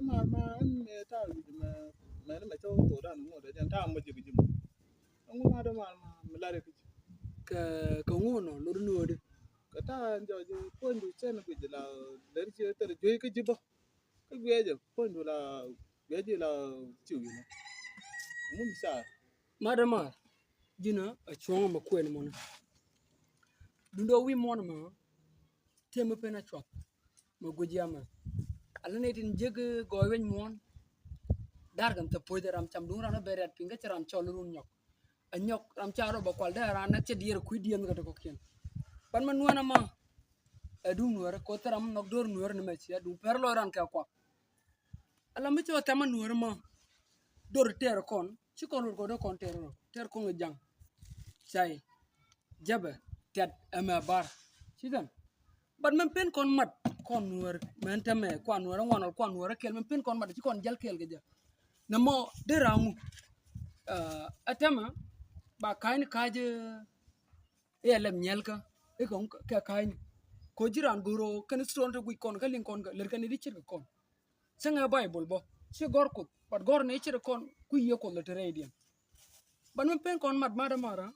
ma an me ta ma ne me to da no da jan ta ma jigi jim an ma da ma la re ka ngono lo no de ka ta jo pondu chen ku la der chi ter jo ka jiba ka gwe je pondu la gwe je la chiu ni mu sa madama jina a chonga ma kwen mo na dundo wi mo na ma teme pena chwa ma gujama ala ne tin jeg go wen mo dar gam ta poy ram cham dun rana beret pinga charam cholun nyok a nyok ram charo ba kwal da rana che dier ku dien ga ko ken pan man wana ma adu nuor ko taram nok dor nuor ne ma chi adu per lo ran ka kwa ala mi cho tama nuor ma dor ter kon chi kon ko do kon ter ko jang chai jabe tet ama bar chidan ban man pen kon mat kon nuor men tame kwa nuor ngonol kwa nuor kel men pen kon mat chi kon jal kel ga ja na mo de rangu atama ba kain kaje elem nyelka e kon ka kain ko jiran goro kan stron to kon ka lin kon ga ler kan di chir kon sanga bible bo chi gor ko pat gor ne chir kon ku ye ko le tradian ban man pen kon mat mara mara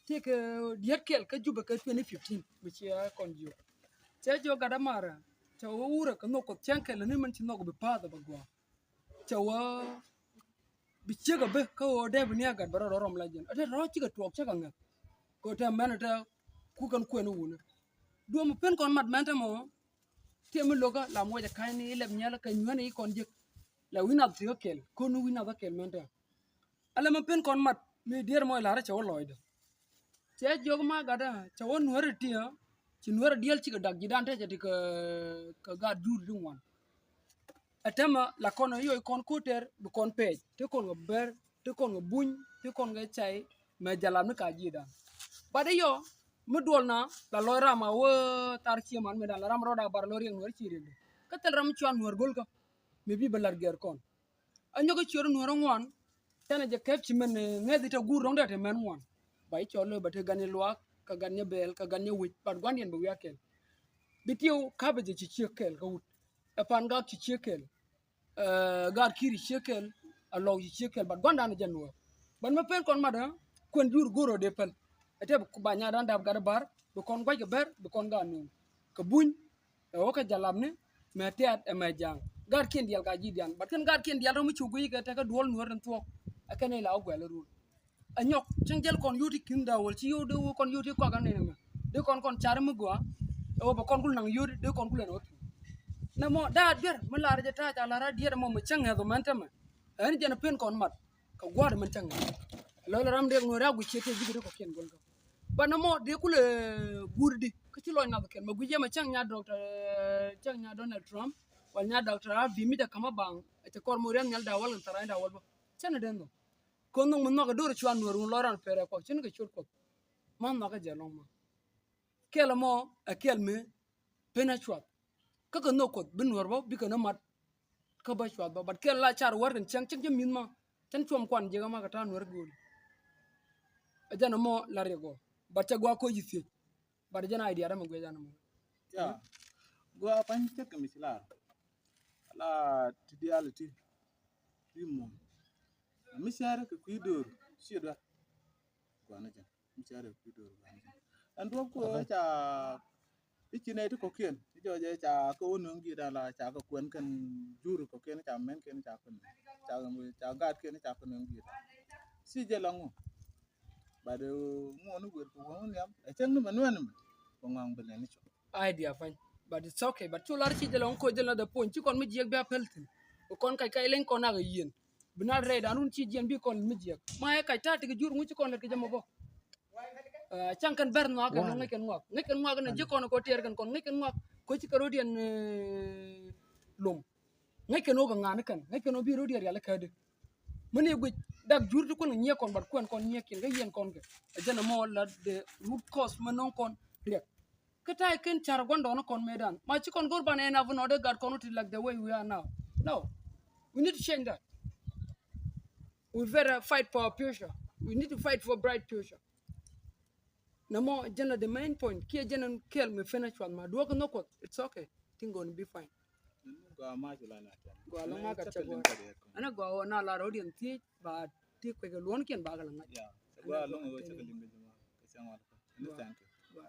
te ke diet kel ka juba ka 2015 bi chi kon ju che jo gada mara che ura ka no ko chen kel ni man chi no go be pa da bagwa che wa bi che ga be ka o de bi ne ga baro rom la jen ate ro chi ga tuok che ga nga ko ta man ta ku kan ku no wuna do mo pen kon mat man ta mo te mo loga la mo ja kai ni le nya la ka nyu ni kon je la wina tri kel ko nu wina ba kel man ta ala mo pen kon mat mi der mo la ra che o loid che jog ma gada che o nuor ti ha ci nuor diel ci ga dag gidan te je ka ga dur dun wan atama la kono yoy kon kuter bu kon pej te kon go ber te kon go buñ te kon go chai me jalam ka jida bade yo mu dol na la lora ma wo tar ci man me dal ram roda bar lori nuor ci rinde ka tel ram ci nuor gol ka me bi balar ger kon anyo ko ci nuor ngwan tane je kep ci men ngedi te gur rong de men ngwan bay ci lo ba te gane luak ka ganye bel ka ganye wit par gwanyen bu yakel bitiw cabbage ci chekel ka wut e pan ga ci chekel gar kiri chekel a law ci chekel ba gwanda na janwa ban ma pen kon mada kon jur goro de pel ete ku ba nya dan dab gar bar bu kon gwaj ga ber bu kon ga nu ka buñ e o ka jalam ne me teat e me jang gar ken dial ga ji dian bat kan gar ken dial mu ci guyi ga te ka duol nuor den tok akane la ogwel ru anyok chengjel kon yuti kinda wol ci yodo kon yuti ko ga ne de kon char mu gwa o ba kon kul nang yudi de kon kul no na mo da der mo la raja ta la ra dier mo changa do man tama en jena pen kon mat ka gwar man changa lo la ram de no ra gu chete jigi ko ken gol ba na mo de kul burdi ka ci loy na ken ma guje ma changa doctor changa Donald Trump wal nya doctor abi mi da kama bang te kor mo ren nyal da wal tara da wal ba chana den do kon no mo ga dor chwan no ru loran pere ko chin ga chur ko man no ga jelong ma kel mo akel me pena chwa ka no ko bin warbo bi ka na mat ka ba chwa ba bat kel la char war den chang chang min ma tan chom kwan je ga ma ka tan war gol ajana mo la rego ba ta gwa ko yisi ba jana idea da mo gwe jana mo ya gwa pan te ka misla la tidiality mo mi share ka kuidor shida gwana jan mi share kuidor gwana an do ko ta ichine to ko ken jo je cha ko no ngi da la cha ko kwen kan juru ko ken cha men ken cha ko cha gat ken cha ko no ngi si je langu ba de mo no gur ko won yam e chen no man wan ko ngang bele ni cho idea fine but it's okay but chular chi de lon ko de la de pon chi kon mi jek ba peltin kon kai len kon aga yen bina re da nun chi jen bi kon mi jek ma e kai ta ti jur mu chi kon le ke jamo bo chang kan ber no ga no ngeken ngak na je kon ko ter kan kon ngeken ngak ko ci karo dien lum ngeken o ga ngana kan ngeken o bi ro dier yalla kade mene gu dag jur ko nye kon bat kon nye ken ga yen kon ga jana mo la de root cause manon kon rek kata ken char gondo no kon medan ma ci kon gorban en avno de god kon like the way we are now no we need to change that we better fight for our future we need to fight for bright future Namo jana the main point kia jana kel me finish one ma do ko no ko it's okay thing going to be fine Gua ma chula na ta. Gua la ma ka cha gua. Ya. Ana gua na la ro dien ti ba ti ko ga lon ken ba ga la. Gua long go cha kalim be jama. Ka cha ma. Thank you. Gua.